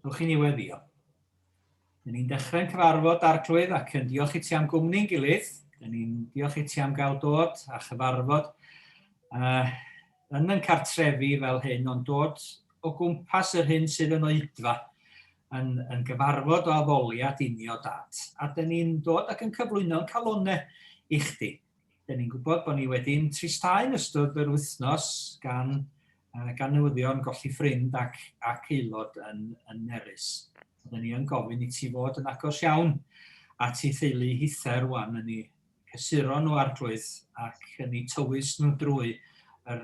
Rwy'ch chi'n niweddio. Dyn ni'n dechrau'n cyfarfod arglwydd ac yn diolch i ti am gwmni'n gilydd. Dyn ni'n diolch i ti am gael dod a chyfarfod yn yn cartrefi fel hyn, ond dod o gwmpas yr hyn sydd yn oedfa yn gyfarfod o addoliad unio dat. A dyn ni'n dod ac yn cyflwyno'n calonau i chdi. Dyn ni'n gwybod bod ni wedi'n tristau'n ystod yr wythnos gan newyddion golli ffrind ac aelod yn Nerys. Dyn ni yn gofyn i ti fod yn agos iawn at ei theulu hither rwan yn ei cysuro nhw arglwydd ac yn ei tywys nhw drwy yr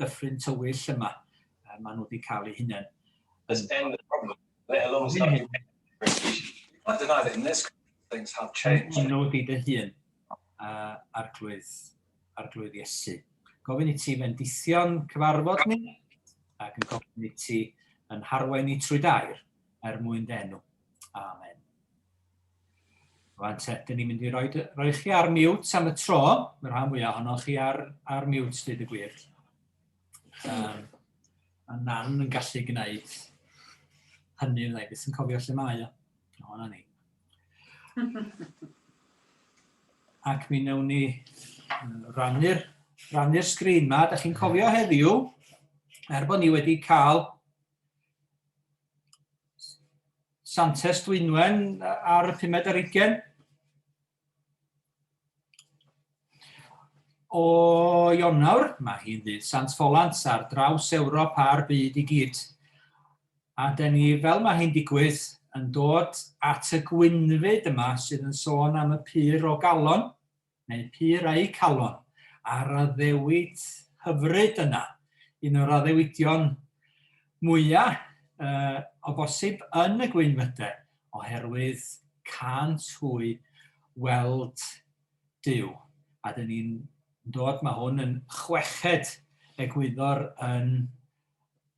dyffryn tywyll yma maen nhw wedi cael eu hunain. Let's end the problem, let alone start. I deny that in this things have changed. Nhw wedi dy hun arglwydd Iesu. Gofyn i ti fendithio'n cyfarfod ni ac yn gofyn i ti yn harwain ni trwy dair mwyn denw. Amen. Rwan te, dyn ni'n mynd i roi chi ar mute am y tro. Mae'r rhan fwyaf ohonoch chi ar mute, dweud y gwir. A Nan yn gallu gwneud hynny, ddau beth yn cofio lle mae o. Honna ni. Ac mi wnawn ni rannu'r sgrin yma. Da chi'n cofio heddiw, bod ni wedi cael Santes Dwynwen ar y 5:20 o Ionawr, mae hi'n ddydd Sant Ffolans ar draws Ewrop a'r byd i gyd. A dyn ni, fel mae hi'n digwydd, yn dod at y Gwynfyd yma sydd yn sôn am y pyr o Galon, neu pyr ei Calon, a'r addewid hyfryd yna. Un o'r addewidion mwyaf o bosib yn y Gwynfydau, oherwydd cant weld Dduw. A dyn ni'n dod, mae hwn yn chweched egwyddor yn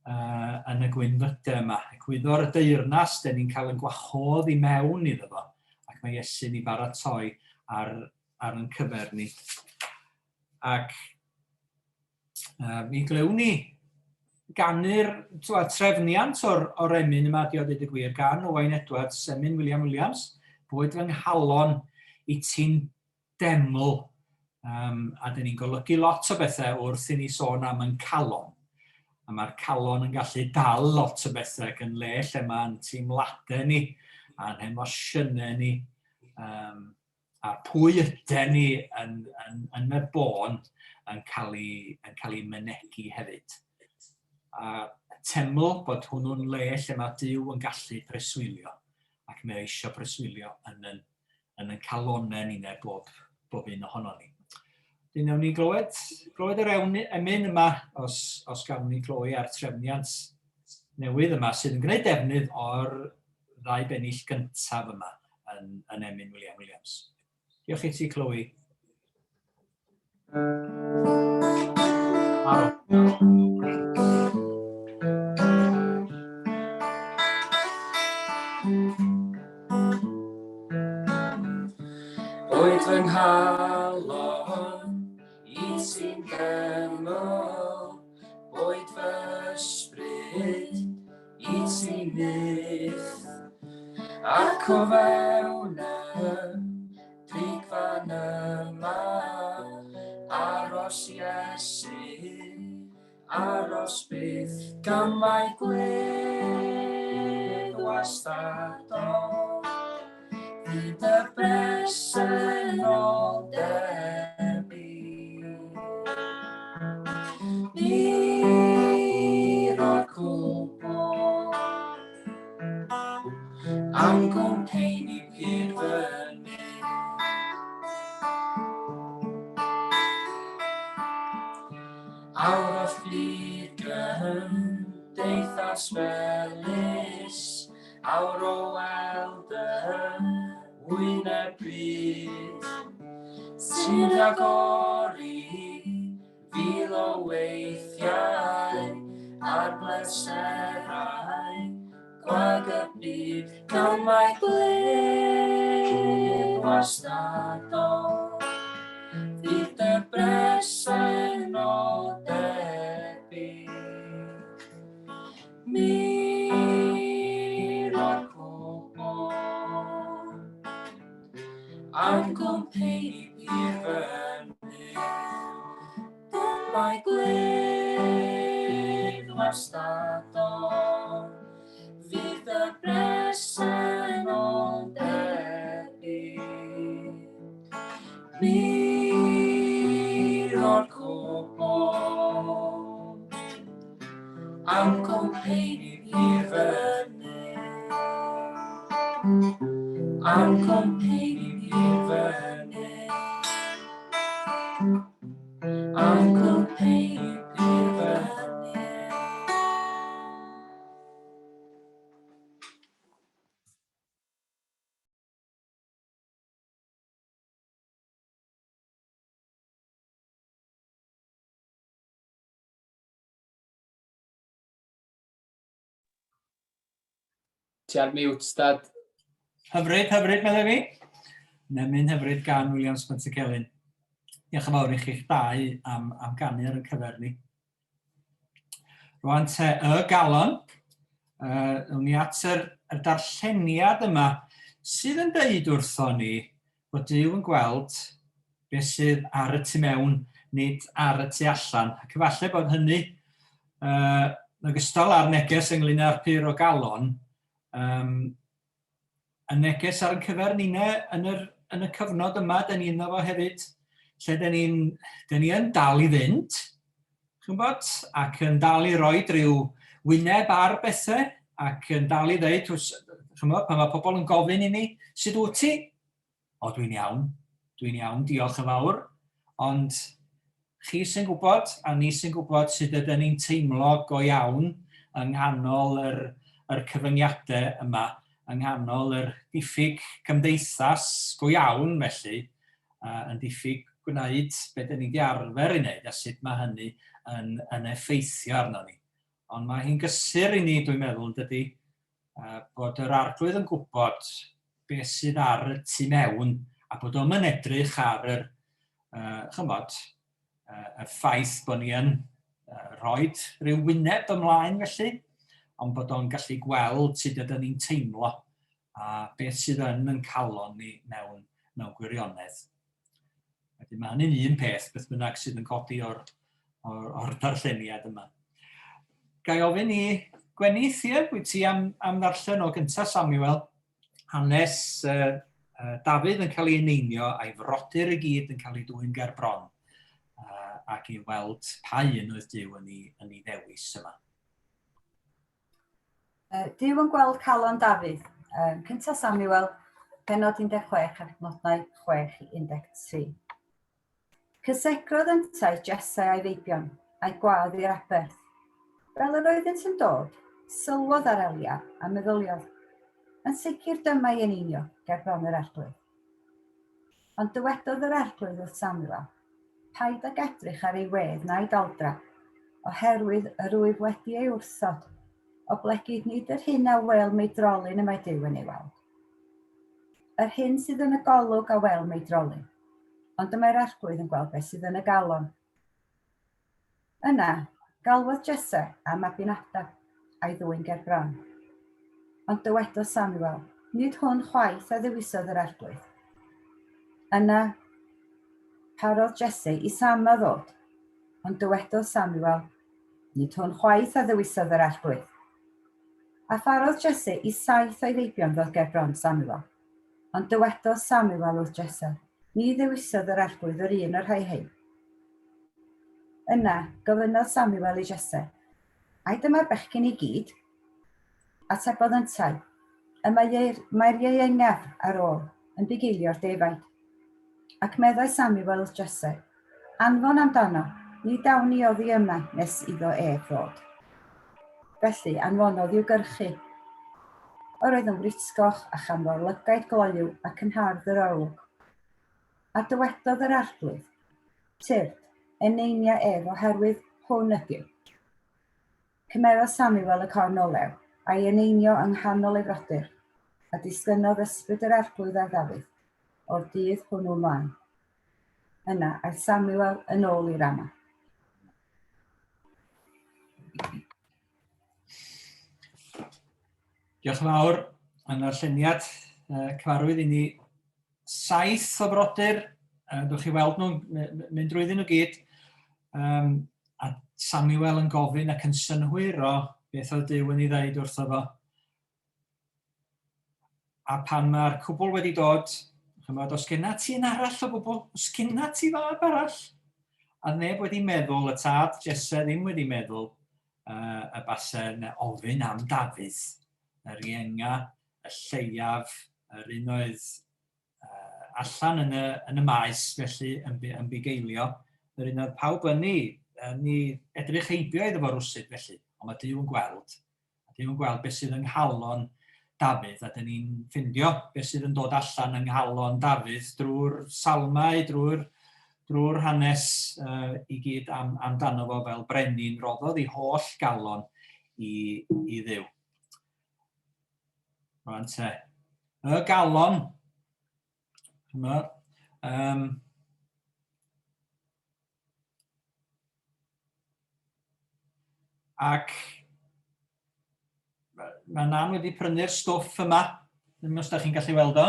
y Gwynfydau yma. Egwyddor y Teyrnas, dyn ni'n cael yn gwahodd i mewn iddo fo, ac mae Iesu ni baratoi ar yn cyfer ni. Ac mi glewn ni gannu'r trefniant o'r emyn yma, di o dweud y gwir, gan Owain Edwards, emyn Williams, Boed fy nghalon iti'n deml. A dyn ni'n golygu lot o bethau wrth i ni sôn am yn Calon. A mae'r Calon yn gallu dal lot o bethau ac yn le lle mae'n teimladau ni, a'n emosiynau ni, a pwy ydyn ni yn y bôn yn cael ei mynegu hefyd. A teml bod hwnnw'n le lle mae Duw yn gallu preswylio ac mae eisiau preswylio yn y calonau ni neu bob un ohono ni. Dyn nawn ni glywed yr emyn yma os gawn ni gloi ar trefniant newydd yma sydd yn gwneud defnydd o'r ddau bennill gyntaf yma yn emyn Williams. Diolch i ti, Chloe. Boed fy nghalon iti'n deml, boed fy ysbryd iti'n nyth, ac o fewn y drigfan yma, aros Iesu, aros byth gan mae gwedd wastadol. Hyd y bresennol debyg. Bydd o'r cwbl am gwmpeini pyr fyny. Awr o ffydd gymdeithas felys, awr o weld wyneb bryd, sy'n agori fil o weithiau a'r bleserau gwag y byd, gan mae gledd wastadol, fydd y bresennol debyg. Mi i'r fyny. Am cwmpein i'r fyny. Am cwmpein i'r fyny. Ti ar mute, Dad. Hyfryd, medda fi. Nemyn hyfryd gan William Spencer Celyn. Diolch yn fawr i chi'ch dau am ganu ar y cyfer ni. Rwan te y galon, Wn ni at yr darlleniad yma, sydd yn deud wrtho ni bod Duw yn gweld beth sydd ar y tu mewn, nid ar y tu allan. Ac efallai bod hynny yn ogystal â'r neges ynglyn â'r pyr o galon, y neges ar y cyfer ninau yn y cyfnod yma, da ni yno fo hefyd, lle da ni yn dal i fynd, ac yn dal i roi rhyw wyneb ar bethau, ac yn dal i ddeud, pan mae pobl yn gofyn i ni, sut wyt ti? O, dwi'n iawn, diolch yn fawr, ond chi sy'n gwybod, a ni sy'n gwybod sut ydyn ni'n teimlo go iawn yng nghanol yr cyfyngiadau yma, yng nghanol yr diffyg cymdeithas go iawn felly, yn diffyg gwneud beth ydyn ni wedi arfer i wneud a sut mae hynny yn effeithio arno ni. Ond mae hi'n gysur i ni, dwi'n meddwl, dydy, bod yr arglwydd yn gwybod beth sydd ar y tu mewn a bod o'n yn edrych ar y ffaith bod ni yn rhoi rhyw wyneb ymlaen felly, ond bod o'n gallu gweld sut ydyn ni'n teimlo a beth sydd yn calon ni mewn gwirionedd. Felly mae hynny'n un peth, beth bynnag sydd yn codi o'r darlleniad yma. Ga i ofyn i Gwenith, wyt ti am ddarllen o gyntaf Samuel, hanes Dafydd yn cael ei eneinio a'i frodyr i gyd yn cael ei dwyn ger bron, ac i weld pa un oedd Duw yn ei ddewis yma. Duw yn gweld calon Dafydd, cyntaf Samuel, pennod 16 ac nodau 6 i 13. Cysegrodd yntau Jesse a'i feibion, a'i gwadd i'r aberth. Fel yr oeddent yn dod, sylwodd ar Elia a meddyliodd, yn sicr dyma i eneinio ger bron yr arglwydd. Ond dywedodd yr arglwydd wrth Samuel, paid ag edrych ar ei wedd na'i daldra, oherwydd yr wyf wedi ei wrthod, o blegyd nid yr hyn a wel mei drolyn y mae Duw yn ei weld. Yr hyn sydd yn y golwg a wel mei drolyn, ond dyma'r arglwydd yn gweld beth sydd yn y galon. Yna, galwodd Jesse a Mabinadab a'i ddwyn ger bron. Ond dywedodd Samuel, nid hwn chwaith a ddewisodd yr arglwydd. Yna, parodd Jesse i Sama ddod, ond dywedodd Samuel, nid hwn chwaith a ddewisodd yr arglwydd. A pharodd Jesse i 7 o'i feibion ddod ger bron Samuel, ond dywedodd Samuel wrth Jesse, ni ddewisodd yr arglwydd yr un o'r rhai hyn. Yna, gofynnodd Samuel i Jesse, ai dyma'r bechgyn i gyd? Atebodd yntau, mae'r ieuengaf ar ôl yn bugeilio'r defaid. Ac meddai Samuel wrth Jesse, anfon amdano, ni dawn ni oddi yma nes iddo ddod. Felly anfonodd i'w gyrchu. Yr oedd yn writsgoch a chanfod lygaid gloiw ac yn hardd yr olwg. A dywedodd yr arglwydd, tyrd, eneinia oherwydd hwn ydyw. Cymerodd Samuel y corn olew, a'i eneinio yng nghanol ei frodyr, a disgynnodd ysbryd yr arglwydd ar Dafydd, o'r dydd hwnnw mlaen. Yna, aeth Samuel yn ôl i Rama. Diolch yn fawr. Yn darlleniad cyfarwydd i ni 7 o frodyr, dwch chi weld nhw'n mynd drwyddyn nhw gyd, a Samuel yn gofyn ac yn synhwyro beth oedd Duw yn ei ddeud wrtho fo. A pan mae'r cwbl wedi dod, os genna ti yn arall o gwbl, os genna ti fab arall, a neb wedi meddwl, y tad Jesse ddim wedi meddwl, y basau yna ofyn am Dafydd, yr ienga, y lleiaf, yr un oedd allan yn y maes, felly yn bugeilio, yr un oedd pawb yn ni edrych heibio iddo fo rwsyd felly, ond mae Duw yn gweld. Duw yn gweld beth sydd yng nghalon Dafydd, a dyn ni'n ffindio beth sydd yn dod allan yng nghalon Dafydd drwy'r salmau, drwy'r hanes i gyd amdano fo fel brenin roddodd ei holl galon i Dduw. Rwan te. Y galon, ac mae Nan wedi prynu'r stwff yma, ddim os da chi'n gallu weld o,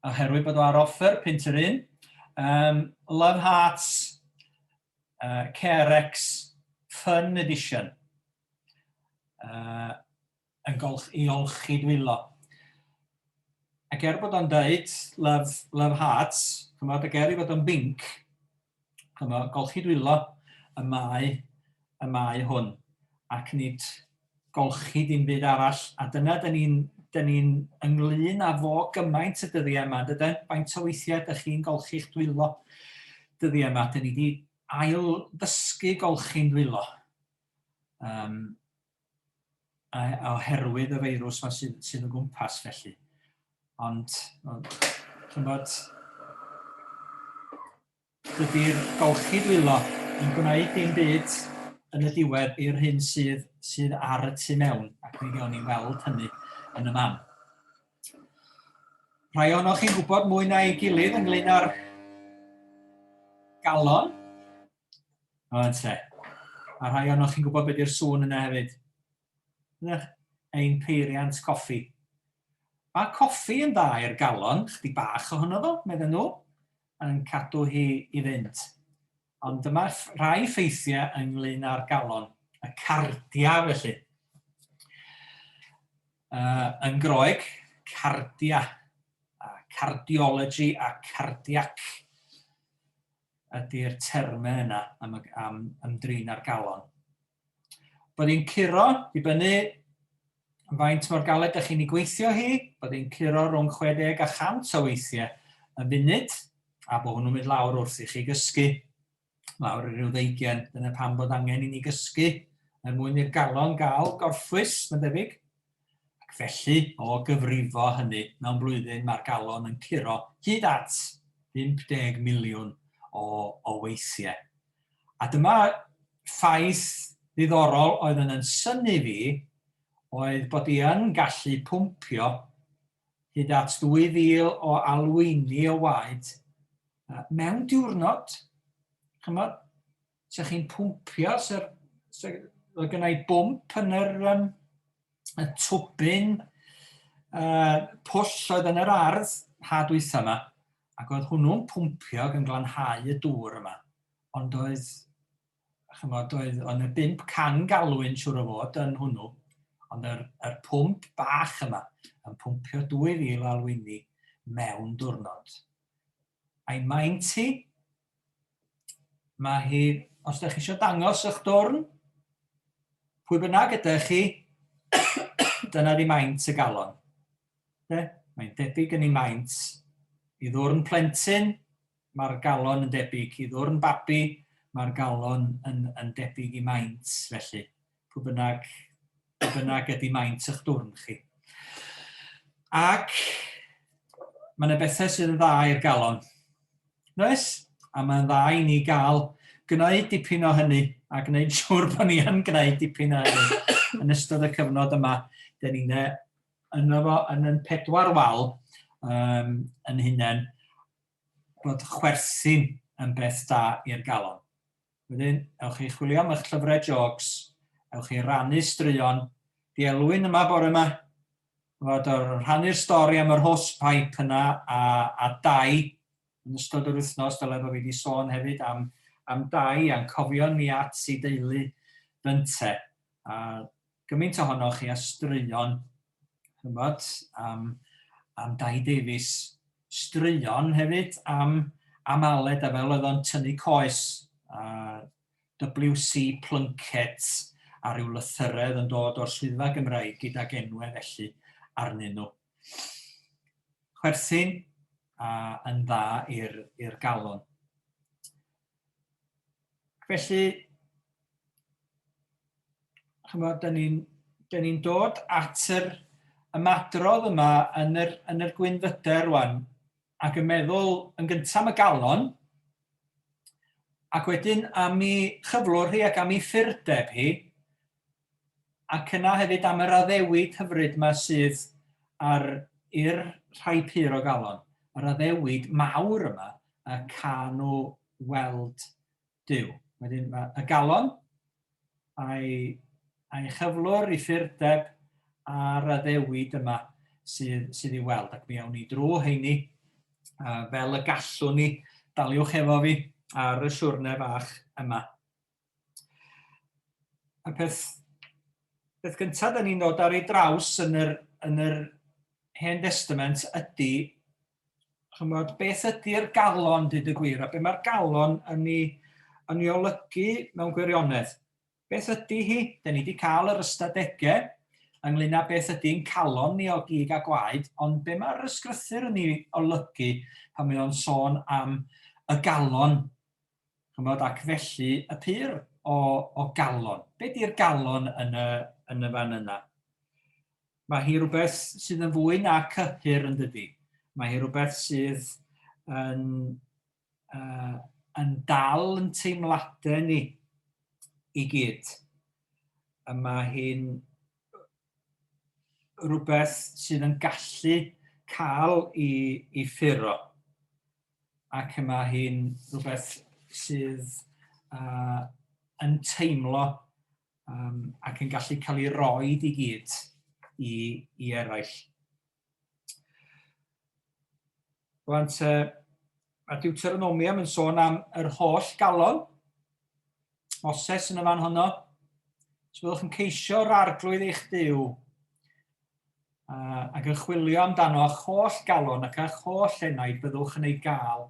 oherwydd bod o ar offer, punt yr un. Love Hearts Carex Fun Edition. Yn i olchi dwylo. Ac bod o'n dweud Love Hearts, ac i fod o'n binc, golchi dwylo y mae hwn, ac nid golchi dim byd arall, a dyna dyn ni'n ynglyn â fo gymaint y dyddiau yma, dydyn? Faint o weithiau ydych chi'n golchi'ch dwylo dyddiau yma, dyn ni wedi ail ddysgu golchi'n dwylo. Oherwydd y feirws yma sydd yn gwmpas felly. Ond, dydy'r golchi dwylo yn gwneud dim byd yn y diwedd i'r hyn sydd ar y tu mewn, ac mi gawn ni weld hynny yn y man. Rhai ohonoch chi'n gwybod mwy na ei gilydd ynglyn â'r galon. A rhai ohonoch chi'n gwybod beth yw'r sŵn yna hefyd. Ein peiriant coffi. Mae coffi yn dda i'r galon, chdi bach ohono fo, medden nhw, yn cadw hi i fynd. Ond dyma rhai ffeithiau ynglyn â'r galon, y cardia felly. Yn Groeg, cardia, cardiology a cardiac ydy'r termau yna am ymdrin ar galon. Bod hi'n curo, dibynnu faint mor galed ydych chi'n ei gweithio hi, bod hi'n curo rhwng 60 a 100 o weithiau y munud, a bod hwnnw'n mynd lawr wrth i chi gysgu. Lawr i ryw 20, dyna pam bod angen i ni gysgu, mwyn i'r galon gael gorffwys, mae'n debyg. Ac felly, o gyfrifo hynny, mewn blwyddyn mae'r galon yn curo hyd at 50 miliwn o weithiau. A dyma ffaith ddiddorol oedd yn synnu fi, oedd bod hi yn gallu pwmpio hyd at 2,000 o alwyni o waed mewn diwrnod. Chymod, se chi'n pwmpio, oedd gynna i bwmp yn y twbyn pwll oedd yn yr ardd hadwytha yma, ac oedd hwnnw'n pwmpio gan glanhau y dŵr yma. Ond oedd y 500 galwyn siwr o fod yn hwnnw, ond yr pwmp bach yma yn pwmpio 2,000 alwyni mewn diwrnod. A'i maint hi, mae hi, os ydych chi eisiau dangos eich dwrn, pwy bynnag ydych chi, dyna di maint y galon. Mae'n debyg yn ei maint. I ddwrn plentyn, mae'r galon yn debyg. I ddwrn babi, mae'r galon yn debyg i maint, felly. Pwy bynnag ydi maint eich dwrn chi. Ac mae yna bethau sydd yn dda i'r galon. Noes? A mae'n dda i ni gael gwneud dipyn o hynny, a gwneud siwr bod ni yn gwneud dipyn o hynny. Yn ystod y cyfnod yma, dyn ni'n yno fo yn 4 wal yn hunain, bod chwerthin yn beth da i'r galon. Wedyn, ewch chi chwilio am eich llyfrau jogs, ewch chi rannu straeon, di Elwyn yma bore yma, fod o'r rhannu'r stori am yr hosepipe yna a dau, yn ystod yr wythnos, dylai bod fi wedi sôn hefyd am dau, a'n cofio ni at si deulu bynte. A gymaint ohonoch chi a straeon, am Dai Davies, straeon hefyd am Aled a fel oedd o'n tynnu coes. WC Plunkets a ryw lythyredd yn dod o'r swyddfa Gymraeg gyda enwau felly arnyn nhw. Chwerthin yn dda i'r galon. Felly, da ni'n dod at yr ymadrodd yma yn yr Gwynfydau rwan, ac yn meddwl yn gyntaf am y galon, ac wedyn am ei chyflwr hi ac am ei ffurfdeb hi, ac yna hefyd am yr addewid hyfryd yma sydd i'r rhai pyr o galon. Yr addewid mawr yma, y canu weld Dduw. Wedyn y galon, a'i chyflwr, ei ffurfdeb, a'r addewid yma sydd i weld. Ac mi awn ni drwy heini fel y gallwn ni. Daliwch efo fi ar y siwrne fach yma. Y peth gyntaf da ni'n dod ar ei draws yn yr Hen Testament ydy, beth ydy'r galon, dyd y gwir, a be mae'r galon yn ei olygu mewn gwirionedd. Beth ydy hi? Da ni wedi cael yr ystadegau ynglyn â beth ydy'n calon ni o gig a gwaed, ond be mae'r ysgrythyr yn ei olygu pan mae o'n sôn am y galon, ac felly y pyr o galon. Be di'r galon yn y fan yna? Mae hi rhywbeth sydd yn fwy na cyhyr yn dydi. Mae hi rhywbeth sydd yn dal yn teimladau ni i gyd. Mae hi'n rhywbeth sydd yn gallu cael i ffuro. Ac mae hi'n rhywbeth sydd yn teimlo ac yn gallu cael ei roed i gyd i eraill. Rwan, mae Deuteronomium yn sôn am yr holl galon. Moses yn y fan honno. Os byddwch yn ceisio'r arglwydd eich Duw ac yn chwilio amdano eich holl galon ac eich holl enaid byddwch yn ei gael.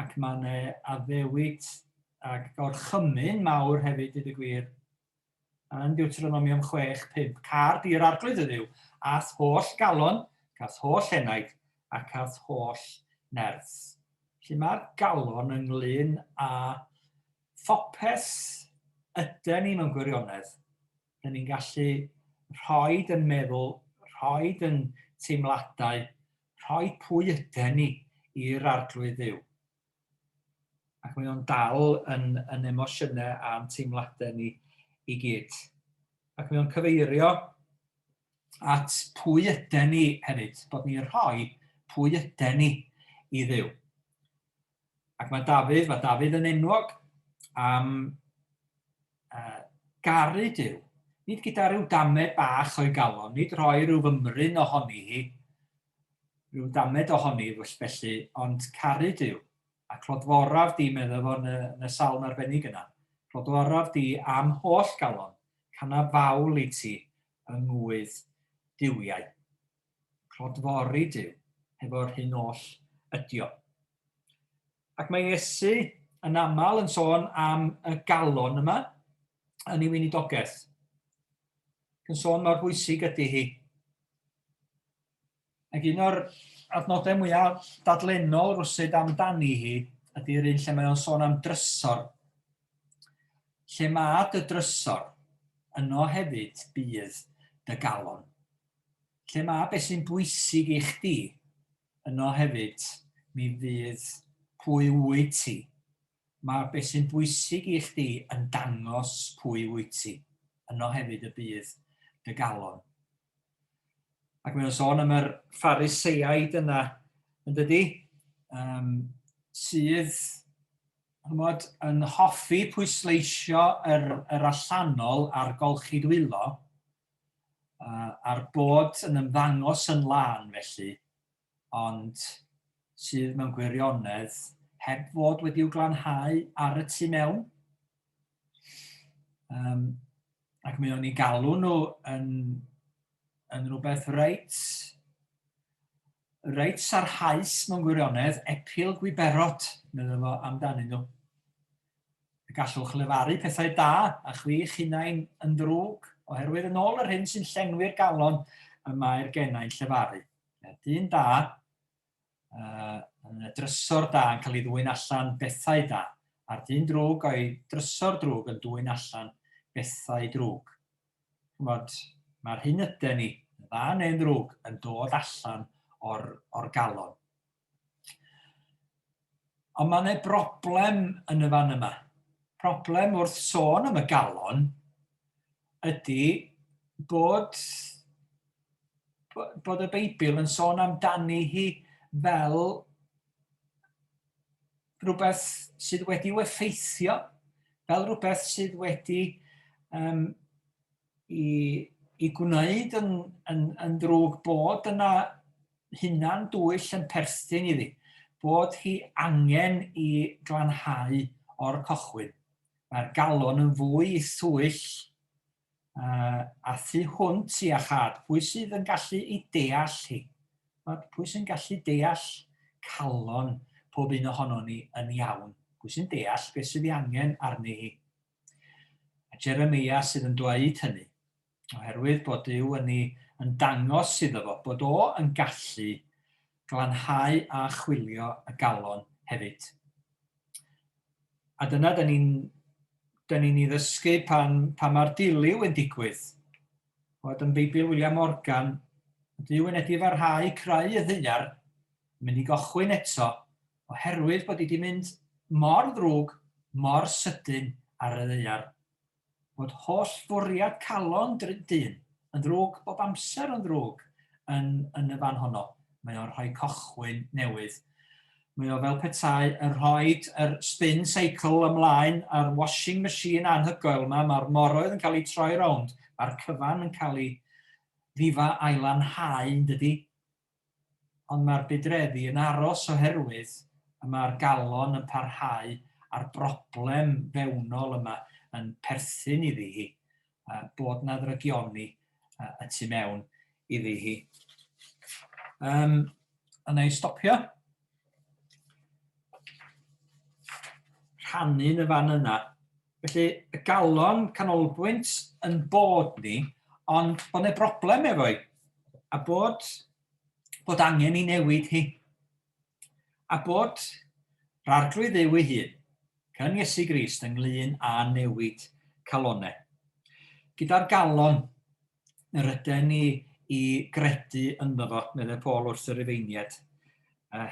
Ac mae'n addewid ac gorchymyn mawr hefyd i gwir. Yn Deuteronomium 6:5, car di'r arglwydd y Dduw, ath holl galon, cath holl enaid ac ath holl nerth. Felly mae'r galon ynglyn â phopeth ydyn ni mewn gwirionedd. Da ni'n gallu rhoid yn meddwl, rhoid yn teimladau, rhoi pwy ydyn ni i'r arglwydd Dduw. Ac mae o'n dal yn emosiynau a'n teimladau ni i gyd. Ac mae o'n cyfeirio at pwy ydyn ni hefyd, bod ni'n rhoi pwy ydyn ni i Dduw. Ac mae Dafydd yn enwog am garu Duw. Nid gyda rhyw damed bach o'i galon, nid rhoi rhyw fymryn ohoni hi, rhyw damed ohoni felly, ond caru Duw. A clodforaf di, meddwl fo yn y salm arbennig yna, clodforaf di am holl galon, cana fawl i ti yng ngwydd diwiau. Clodfori Duw, efo'r hyn oll ydio. Ac mae Iesu yn aml yn sôn am y galon yma yn ei weinidogaeth. Yn sôn mor bwysig ydy hi. Ac un o'r adnodau mwyaf dadlenol rwsyd amdani hi ydy'r un lle mae o'n sôn am drysor. Lle mae dy drysor, yno hefyd bydd dy galon. Lle mae beth sy'n bwysig i chdi, yno hefyd mi fydd pwy wyt ti. Mae beth sy'n bwysig i chdi yn dangos pwy wyt ti. Yno hefyd y bydd dy galon. Ac mae'n sôn am yr Phariseiaid yna, yn dydi, sydd yn hoffi pwysleisio yr allanol a'r golchi dwylo, a'r bod yn ymddangos yn lan felly, ond sydd mewn gwirionedd heb fod wedi'w glanhau ar y tu mewn. Ac mae o'n ei galw nhw yn rhywbeth reit sarhaus mewn gwirionedd, epil gwiberod, meddwl fo amdanyn nhw. Gallwch lefaru pethau da a chwi'ch hunain yn ddrwg, oherwydd yn ôl yr hyn sy'n llenwi'r galon y mae'r gennau'n llefaru. Dyn da, yn y drysor da yn cael ei ddwyn allan bethau da, a'r dyn drwg o'i drysor drwg yn dwyn allan bethau drwg. Mae'r hyn yden ni, dda neu'n ddrwg, yn dod allan o'r galon. Ond mae yna broblem yn y fan yma. Problem wrth sôn am y galon ydy bod y Beibl yn sôn amdani hi fel rhywbeth sydd wedi i'w effeithio, fel rhywbeth sydd wedi i gwneud yn ddrwg bod yna hunan dwyll yn perthyn iddi, bod hi angen i glanhau o'r cochwyn. Mae'r galon yn fwy i thwyll a thu hwnt i achad. Pwy sydd yn gallu ei deall hi? Pwy sy'n gallu deall calon pob un ohono ni yn iawn? Pwy sy'n deall beth sydd ei angen arni hi? A Jeremia sydd yn dweud hynny, oherwydd bod Duw yn dangos iddo fo, bod o yn gallu glanhau a chwilio y galon hefyd. A dyna dyn ni'n ei ddysgu pan mae'r diliw yn digwydd. Bod yn Beibl William Morgan, Duw yn wedi farhau creu y ddaear, mynd i gochwyn eto, oherwydd bod wedi mynd mor ddrwg, mor sydyn ar y ddaear. Bod holl fwriad calon dyn yn ddrwg, bob amser yn ddrwg yn y fan honno. Mae o'n rhoi cochwyn newydd. Mae o fel petai yn rhoi yr spin cycle ymlaen a'r washing machine anhygoel yma, mae'r moroedd yn cael ei troi rownd, mae'r cyfan yn cael ei ddifa ailanhau, dydy. Ond mae'r budreddi yn aros oherwydd a mae'r galon yn parhau a'r broblem fewnol yma yn perthyn iddi hi, bod na ddrygioni y tu mewn iddi hi. Yna i stopio. Rhannu'n y fan yna. Felly, y galon canolbwynt yn bod ni, ond bod yna broblem efo'i, a bod angen i newid hi. A bod rarglwydd Dduw ei hun, gan Iesu Grist ynglyn â newid calonau. Gyda'r galon, yr ydyn ni i gredu ynddo fo, meddwl Paul wrth yr Rufeiniaid.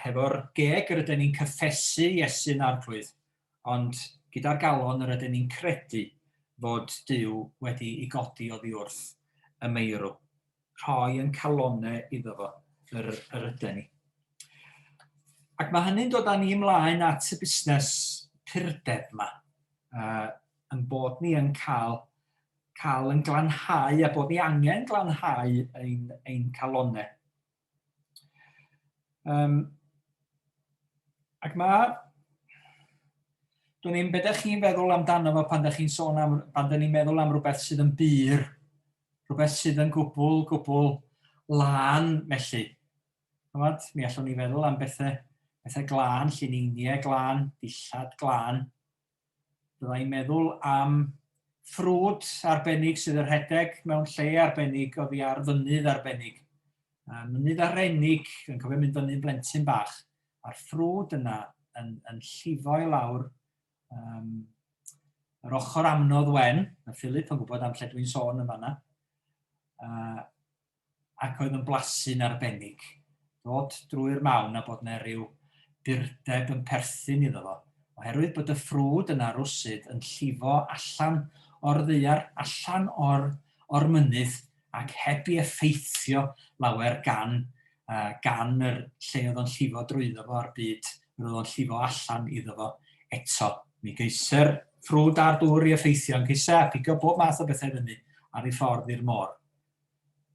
Hefo'r geg yr ydyn ni'n cyffesu Iesu'n arglwydd, ond gyda'r galon yr ydyn ni'n credu fod Duw wedi ei godi oddi wrth y meirw. Rhoi yn calonau iddo fo yr ydyn ni. Ac mae hynny'n dod â ni ymlaen at y busnes purdeb yma, yn bod ni yn cael yn glanhau a bod ni angen glanhau ein calonau. Ac dwi'n ni'n beth chi'n feddwl amdano fo pan dyn ni'n meddwl am rhywbeth sydd yn byr, rhywbeth sydd yn gwbl lan felly. Mi allwn ni feddwl am bethau glân, lliniau glân, dillad glân. Byddai'n meddwl am ffrwd arbennig sydd yn rhedeg mewn lle arbennig oddi ar fynydd arbennig. Mynydd arenig, yn cofio mynd fyny'n blentyn bach, a'r ffrwd yna yn llifo i lawr yr ochr amnodd wen, mae Philip yn gwybod am lle dwi'n sôn yn fanna, ac oedd yn blasu'n arbennig. Dod drwy'r mawn a bod yna rhyw burdeb yn perthyn iddo fo, oherwydd bod y ffrwd yna rwsyd yn llifo allan o'r ddaear, allan o'r mynydd, ac heb i effeithio lawer gan yr lle oedd o'n llifo drwyddo fo ar byd, roedd o'n llifo allan iddo fo eto. Mi geiser ffrwd ar dŵr i effeithio, yn geisio a pigo bob math o bethau fyny ar ei ffordd i'r môr.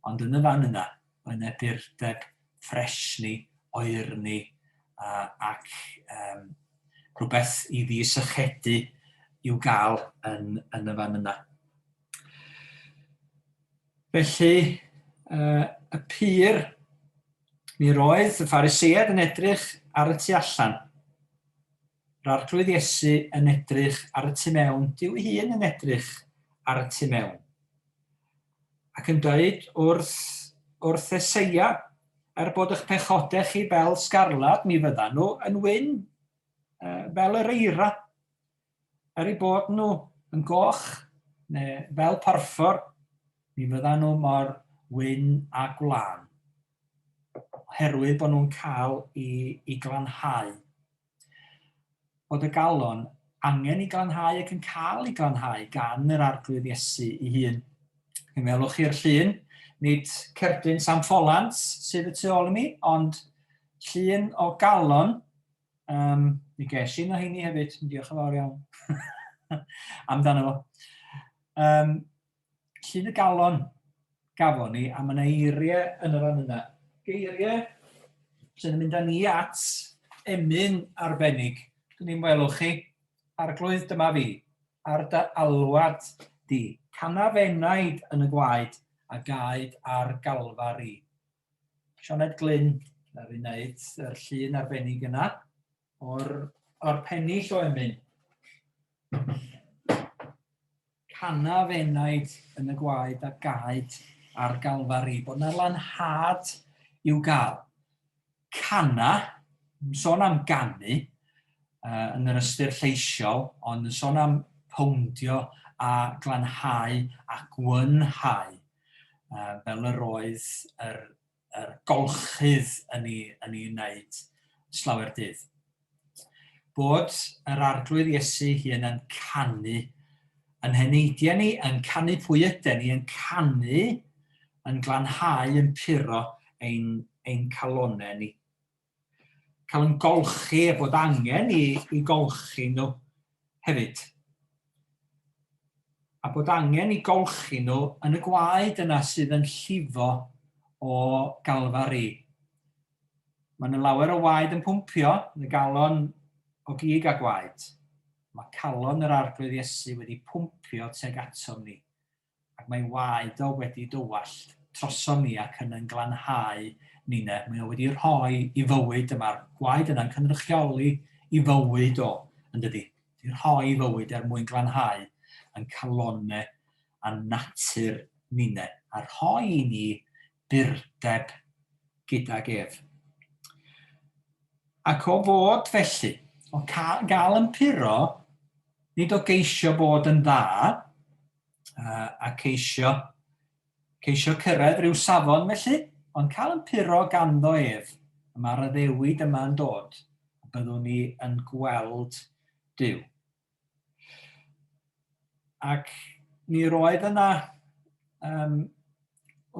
Ond yn y fan yna, oedd yna burdeb ffresni, oerni, ac rhywbeth i ddisychedu i'w gael yn y fan yna. Felly, y pyr, mi roedd y Pharisëiad yn edrych ar y tu allan. Yr arglwydd Iesu yn edrych ar y tu mewn, Duw ei hun yn edrych ar y tu mewn. Ac yn dweud wrth Eseia, bod eich pechodau chi fel sgarlad, mi fyddan nhw yn wyn fel yr eira. Eu bod nhw yn goch neu fel porffor, mi fyddan nhw mor wyn a gwlan. Oherwydd bod nhw'n cael i glanhau. Bod y galon angen i glanhau ac yn cael i glanhau gan yr arglwydd Iesu ei hun. Cymelwch chi'r llun, nid cerdyn Sam Ffolans sydd y tu ôl i mi, ond llun o galon. Mi ges i'n o heini hefyd, diolch yn fawr iawn amdano fo. Llun y galon gafon ni, a mae yna eiriau yn y fan yna. Geiriau sy'n mynd â ni at emyn arbennig. Dwi'n ni'n welwch chi, arglwydd dyma fi, ar dy alwad di. Canafennaid yn y gwaed a gaed ar galfari. Sioned Glyn ar ei wneud yr llun arbennig yna o'r pennill o emyn. Canafennaid yn y gwaed a gaed ar galfari. Bod yna lanhad i'w gael. Cana, sôn am ganu yn yr ystyr lleisiol, ond yn sôn am powndio a glanhau a gwynhau fel yr oedd yr golchydd yn ei wneud slawer dydd. Bod yr arglwydd Iesu hun yn canu yn heneidiau ni, yn canu pwy ydyn ni, yn canu, yn glanhau, yn puro ein calonau ni. Cael yn golchi a bod angen i golchi nhw hefyd. A bod angen i golchi nhw yn y gwaed yna sydd yn llifo o galfari. Mae yna lawer o waed yn pwmpio, yn y galon o gig a gwaed. Mae calon yr arglwydd Iesu wedi pwmpio teg atom ni. Ac mae waed o wedi dywallt trosom ni ac yn glanhau ninne. Mae o wedi rhoi i fywyd yma'r gwaed yna'n cynrychioli i fywyd o, yn dydi. Wedi rhoi i fywyd mwyn glanhau yn calonau a natur ninne. A rhoi i ni byrdeb gyda ef. Ac o fod felly, o gael yn puro, nid o geisio bod yn dda, a ceisio cyrraedd rhyw safon felly, ond cael yn puro ganddo ef, mae'r addewid yma yn dod, a byddwn ni yn gweld Duw. Ac mi roedd yna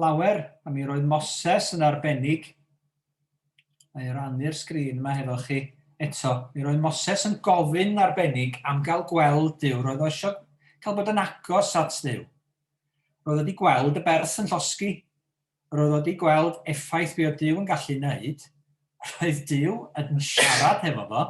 lawer, a mi roedd Moses yn arbennig. Mae rannu'r sgrin yma hefo chi eto. Mi roedd Moses yn gofyn arbennig am gael gweld Duw. Roedd o eisiau cael bod yn agos at Duw. Roedd o wedi gweld y berth yn llosgi. Roedd o wedi gweld effaith be oedd Duw yn gallu wneud. Roedd Duw yn siarad hefo fo,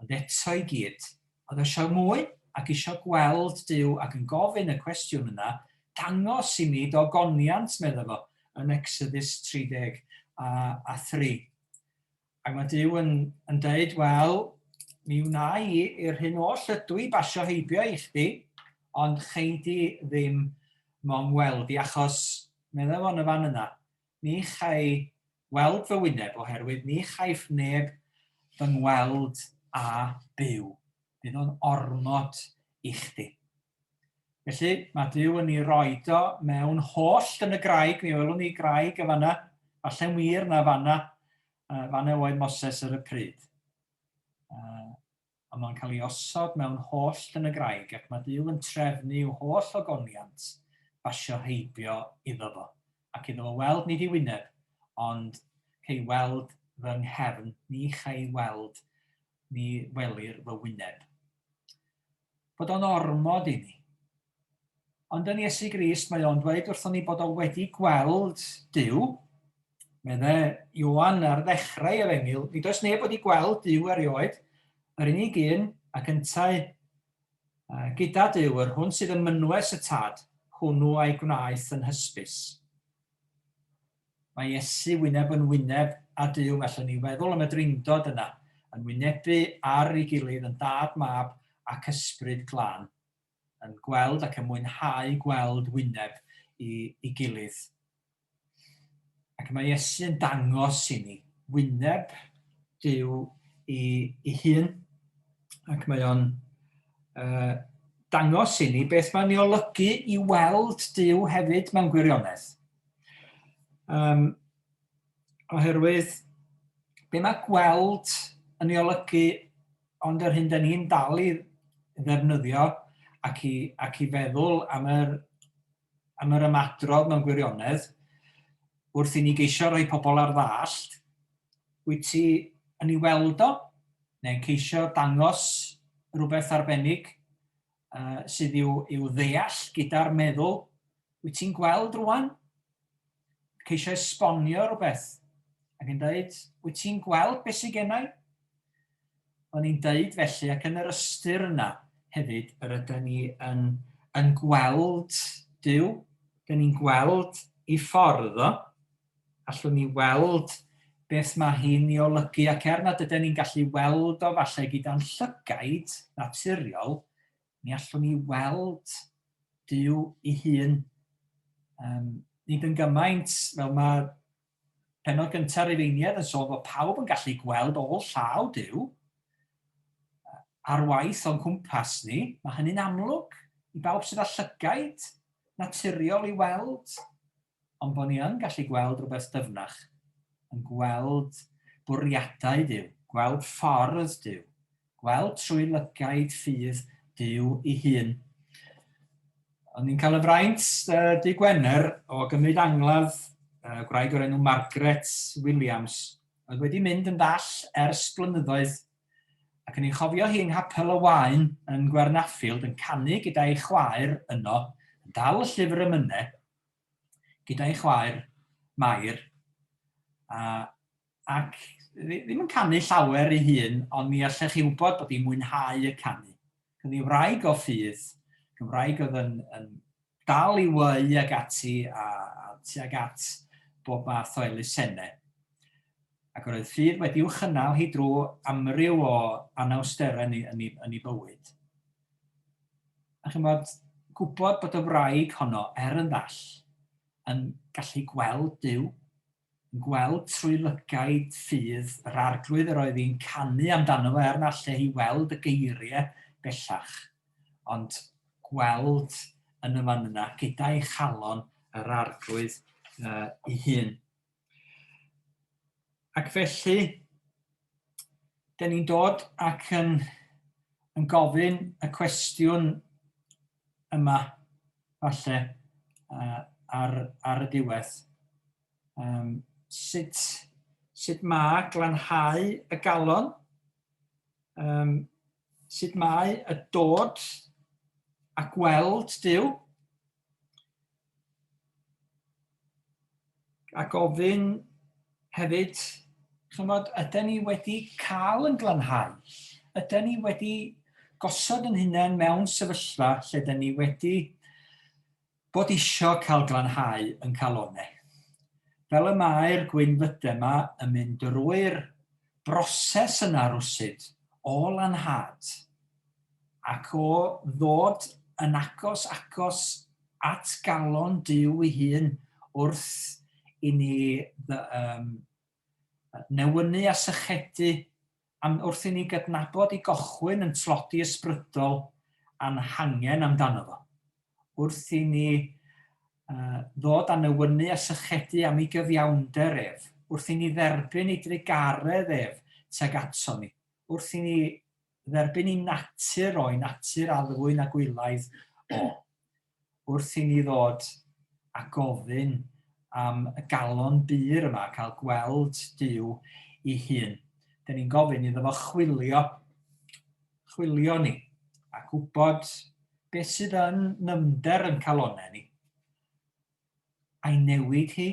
ond eto i gyd. Oedd o eisiau mwy ac eisiau gweld Duw ac yn gofyn y cwestiwn yna, dangos i mi dogoniant, meddwl fo, yn Exodus 30 a 3. Ac mae Duw yn dweud, wel, mi wna i'r hyn oll ydw i basio heibio i chdi, ond cheidi ddim mo'n weld i, achos, meddwl o'n y fan yna, ni chai weld fy wyneb oherwydd ni chaiff neb fy ngweld a byw. Bydd o'n ormod i chdi. Felly, mae Duw yn ei roed o mewn holl yn y graig, mi welwn ni graig y fanna, falle'n wir na fanna oedd Moses ar y pryd. A mae'n cael ei osod mewn holl yn y graig, ac mae Duw yn trefnu i'w holl ogoniant basio heibio iddo fo. Ac iddo fo weld nid i wyneb, ond cei weld fy nghefn, ni chai weld, ni welir fy wyneb. Bod o'n ormod i ni. Ond yn Iesu Grist mae o'n dweud wrthon ni bod o wedi gweld Duw. Medde Ioan ar ddechrau Efengil, nid oes neb wedi gweld Duw erioed, yr unig un ac yntau gyda Duw, yr hwn sydd yn mynwes y tad, hwnnw a'i gwnaeth yn hysbys. Mae Iesu wyneb yn wyneb a Duw, mellwn ni feddwl am y drindod yna, yn wynebu ar ei gilydd yn dad mab ac ysbryd glân, yn gweld ac yn mwynhau gweld wyneb i gilydd. Ac mae Iesu yn dangos i ni wyneb Duw i hun, ac mae o'n dangos i ni beth mae'n ei olygu i weld Duw hefyd mewn gwirionedd. Oherwydd, be mae gweld yn ei olygu ond yr hyn da ni'n dal i ddefnyddio ac i feddwl am yr ymadrodd mewn gwirionedd, wrth i ni geisio rhoi pobl ar ddallt, wyt ti yn ei weld o, neu'n ceisio dangos rhywbeth arbennig sydd i'w ddeall gyda'r meddwl, wyt ti'n gweld rwan? Ceisio esbonio rhywbeth, ac yn dweud, wyt ti'n gweld beth sydd gennau? O'n i'n dweud felly, ac yn yr ystyr yna hefyd, yr ydyn ni yn gweld Duw, ydyn ni'n gweld ei ffordd o, allwn ni weld beth mae hi'n ei olygu, ac nad ydyn ni'n gallu weld o falle gyda'n llygaid naturiol, ni allwn ni weld Duw ei hun. Nid yn gymaint, fel mae pennod gyntaf Rufeiniaid yn sôn bod pawb yn gallu gweld ôl llaw Duw ar waith o'n cwmpas ni, mae hynny'n amlwg i bawb sydd â llygaid naturiol i weld, ond bod ni yn gallu gweld rhywbeth dyfnach, yn gweld bwriadau Duw, gweld ffordd Duw, gweld trwy lygaid ffydd Duw ei hun. O'n i'n cael y fraint dy Gwener o gymryd angladd gwraig o'r enw Margaret Williams, oedd wedi mynd yn ddall ers blynyddoedd, ac yn ei chofio hi yng Nghapel y Waun yn Gwernaffield yn canu gyda'i chwaer yno, yn dal y llyfr Emynau, gyda'i chwaer Mair, ac ddim yn canu llawer ei hun, ond mi allech chi wybod bod hi'n mwynhau y canu. Oedd hi wraig o ffydd, Gymraeg oedd yn dal i weu ag ati a tuag at bob math o elusennau. Ac oedd ffydd wedi'w chynnal hi drwy amryw o anawsterau yn ei bywyd. A chymod, gwybod bod y wraig honno yn ddall, yn gallu gweld Duw, yn gweld trwy lygaid ffydd yr arglwydd yr oedd hi'n canu amdano fe na lle hi weld y geiriau bellach, ond gweld yn y fan yna gyda'i chalon yr arglwydd ei hun. Ac felly, dyn ni'n dod ac yn gofyn y cwestiwn yma, falle, ar y diwedd. Sut mae glanhau y galon? Sut mae y dod a gweld Duw? A gofyn hefyd, chymod, ydyn ni wedi cael yn glanhau? Ydyn ni wedi gosod yn hunain mewn sefyllfa lle ydyn ni wedi bod isio cael glanhau yn calonau? Fel y mae'r Gwynfydau yma yn mynd drwy'r broses yna rwsyd o lanhad ac o ddod yn agos at galon Duw ei hun wrth i ni newynu a sychedu, wrth i ni gydnabod i gochwyn yn tlodi ysbrydol a'n hangen amdano fo. Wrth i ni ddod a newynu a sychedu am ei gyfiawnder ef, wrth i ni dderbyn ei drigaredd ef tuag ato ni, wrth i ni dderbyn ei natur o'i natur alwyn a gwylaidd o, wrth i ni ddod a gofyn am y galon byr yma, cael gweld Duw ei hun. Dyn ni'n gofyn iddo fo chwilio ni, a gwybod beth sydd yn nyfnder yn calonau ni. A'i newid hi,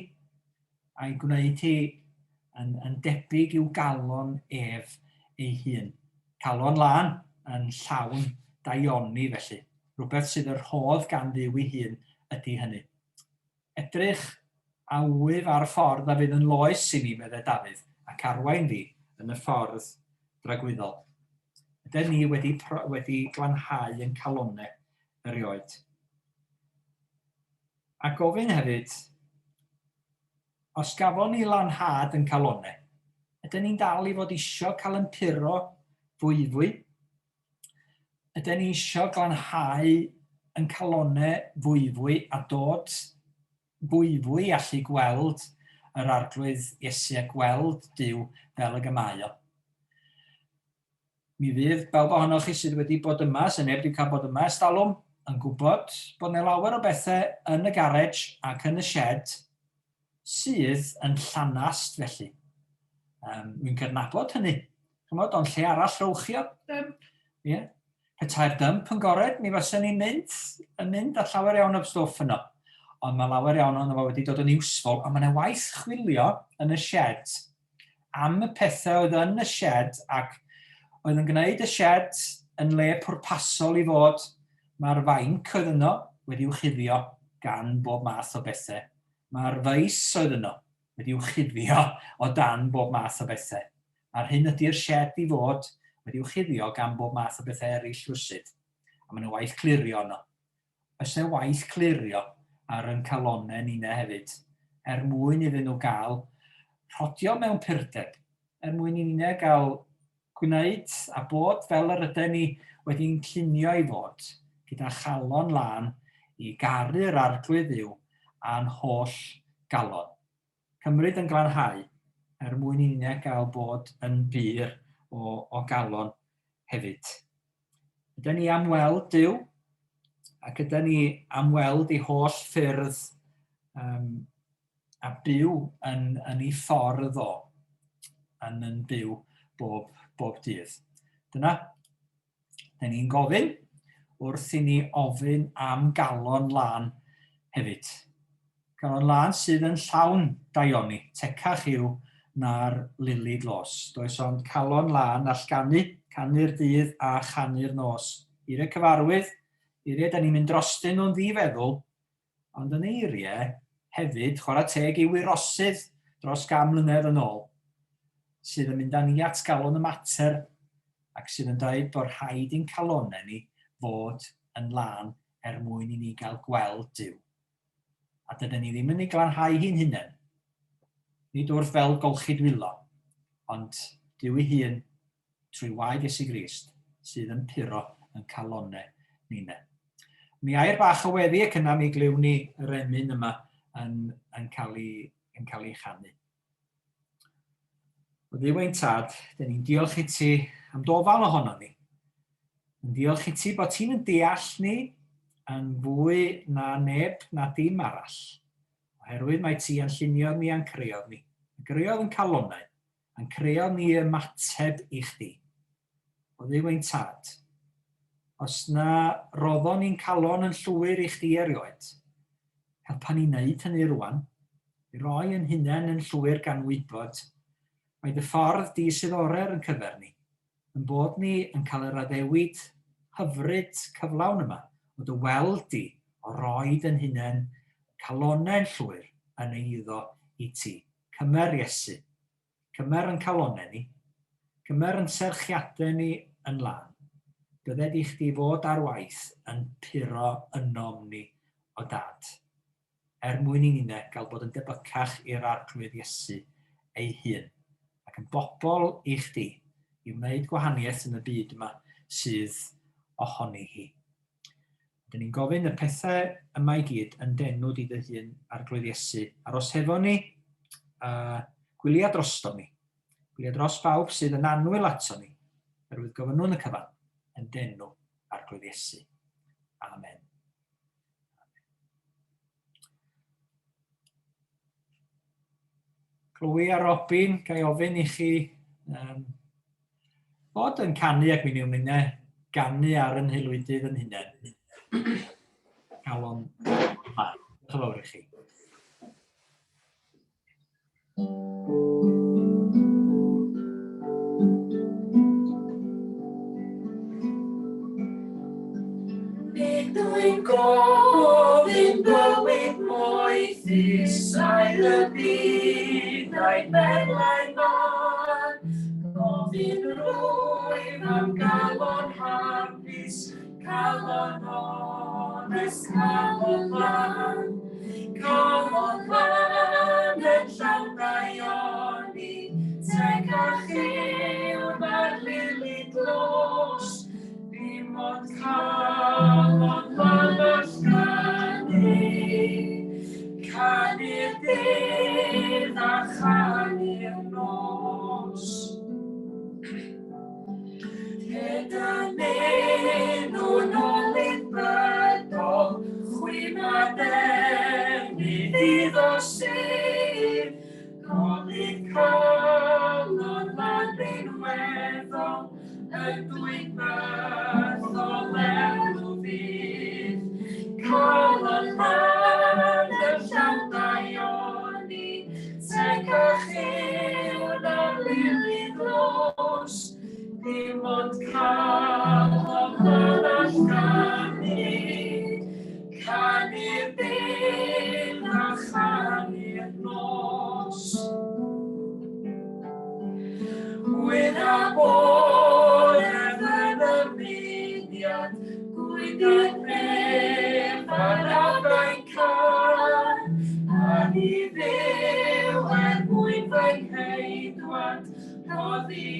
a'i gwneud hi yn debyg i'w galon ef ei hun. Calon lan yn llawn daioni felly. Rhywbeth sydd yr hodd gan Dduw ei hun ydy hynny. Edrych a wyf ar ffordd a fydd yn loes i mi, medde Dafydd, ac arwain fi yn y ffordd dragwyddol. Ydyn ni wedi glanhau yn calonau erioed. A gofyn hefyd, os gafon ni lanhad yn calonau, ydyn ni'n dal i fod isio cael yn puro fwyfwy? Ydyn ni isio glanhau yn calonau fwyfwy a dod fwyfwy allu gweld yr arglwydd Iesu a gweld Duw fel y gymau o. Mi fydd bawb ohonoch chi sydd wedi bod yma, sy'n neb wedi cael bod yma ers talwm, yn gwybod bod yna lawer o bethau yn y garej ac yn y shed sydd yn llanast felly. Mi'n cydnabod hynny. Chymod, ond lle arall rowch chi o? Petai'r dymp yn gored, mi fysa ni'n mynd â llawer iawn o stwff yno. Ond mae lawer iawn o'n wedi dod yn iwsfol, ond mae'n waith chwilio yn y shed am y pethau oedd yn y shed ac oedd yn gwneud y shed yn le pwrpasol i fod. Mae'r fainc oedd yno wedi'w chuddio gan bob math o bethau. Mae'r feis oedd yno wedi'w chuddio o dan bob math o bethau. A'r hyn ydy'r shed i fod wedi'w chuddio gan bob math o bethau eraill rwsyd. A mae'n waith clirio yno. Oes yna waith clirio ar yn calonau ni'na hefyd, mwyn iddyn nhw gael rhodio mewn purdeb, mwyn i ni'na gael gwneud a bod fel yr ydyn ni wedi'n cynio i fod, gyda chalon lan i garu'r arglwydd Dduw a'n holl galon. Cymryd yn glanhau mwyn i ni'na gael bod yn byr o galon hefyd. Ydyn ni am weld Duw, ac ydyn ni am weld ei holl ffyrdd a byw yn ei ffordd o, yn byw bob dydd. Dyna, dyn ni'n gofyn wrth i ni ofyn am galon lan hefyd. Galon lan sydd yn llawn daioni, tecach yw na'r lili glos. Does ond calon lan all canu'r dydd a chanu'r nos. Eiriau cyfarwydd, eiriau da ni'n mynd drostyn nhw'n ddifeddwl, ond yn eiriau hefyd chwarae teg i wirosydd dros 100 mlynedd yn ôl, sydd yn mynd â ni at galon y mater ac sydd yn dweud bod rhaid i'n calonau ni fod yn lan mwyn i ni gael gweld Duw. A dydyn ni ddim yn ei glanhau hi'n hunain. Nid wrth fel golchi dwylo, ond Duw ei hun trwy waed Iesu Grist sydd yn puro yn calonau ni'na. Mi air bach o weddi ac yna mi gliw ni yr emyn yma yn cael ei chanu. O Dduw ein tad, dyn ni'n diolch i ti am dofal ohono ni. Yn diolch i ti bod ti'n deall ni yn fwy na neb na dim arall. Oherwydd mae ti yn llunio ni a'n creodd ni. Yn creodd yn calonau, yn creodd ni ymateb i chdi. O Dduw ein tad, os na roddon ni'n calon yn llwyr i chdi erioed, helpa ni wneud hynny rwan, i roi yn hunain yn llwyr gan wybod, mae dy ffordd di sydd orer yn cyfer ni, yn bod ni yn cael yr addewid hyfryd cyflawn yma, o dy weld di o roed yn hunain calonau'n llwyr yn eiddo i ti. Cymer Iesu, cymer yn calonau ni, cymer yn serchiadau ni yn lan. Bydded i chdi fod ar waith yn puro ynom ni o dad. Mwyn i ni'na gael bod yn debycach i'r arglwydd Iesu ei hun. Ac yn bobl i chdi i wneud gwahaniaeth yn y byd yma sydd ohoni hi. Dyn ni'n gofyn y pethau yma i gyd yn denwd i dy hun arglwydd Iesu. Aros hefo ni, gwyliau drosto ni. Gwyliau dros bawb sydd yn anwyl ato ni. Oherwydd gofyn nhw'n y cyfan yn denw arglwydd Iesu. Amen. Chloe a Robin, gai ofyn i chi bod yn canu ac mi'n ymwneud ganu ar yn hylwydydd yn hunain. Calon man. Diolch yn fawr i chi. Nid dwi'n gofyn bywyd moethusau y byd a'i merlau man, gofyn rŵan Calon onest, calon lan. Calon lan yn llawnau ni, teg a chiw na'r lili glos. Dim ond calon lan allganu, canu'r dydd a chanu'r nos. Gyda nhw'n olyn bydol, chwimad ennydd iddo sydd. Golyn calon lan rinweddol, yn dwybyddol enw fydd. Calon lan yn llawnau ni, teg a chiw na'r lili glos. Dim ond calon lan allganu, canu'r dydd a chanu'r nos. Gwyn a Boed yn ymuniad, Gwyn yn nef a'r afain can. A ni ddew mwyn fe'n heidwad, roddi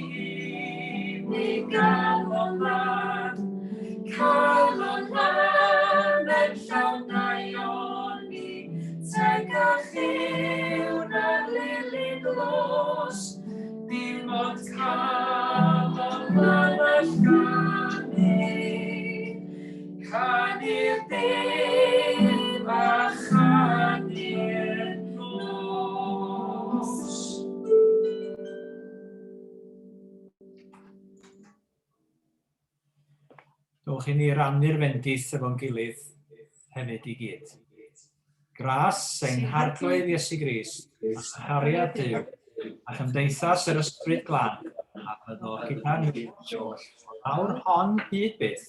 ni galon lan. Calon lan yn llawnau ni, teg a chiw na'r lili glos. Dim ond calon lan allganu, canu'r dydd a chanu'r nos. Dowch i ni rannu'r fendith efo'n gilydd hefyd i gyd. Gras ein harglwydd Iesu Grist, a chariad Dduw, a chymdeithas yr ysbryd glân, a byddo gyda ni. Awr hon hyd byth.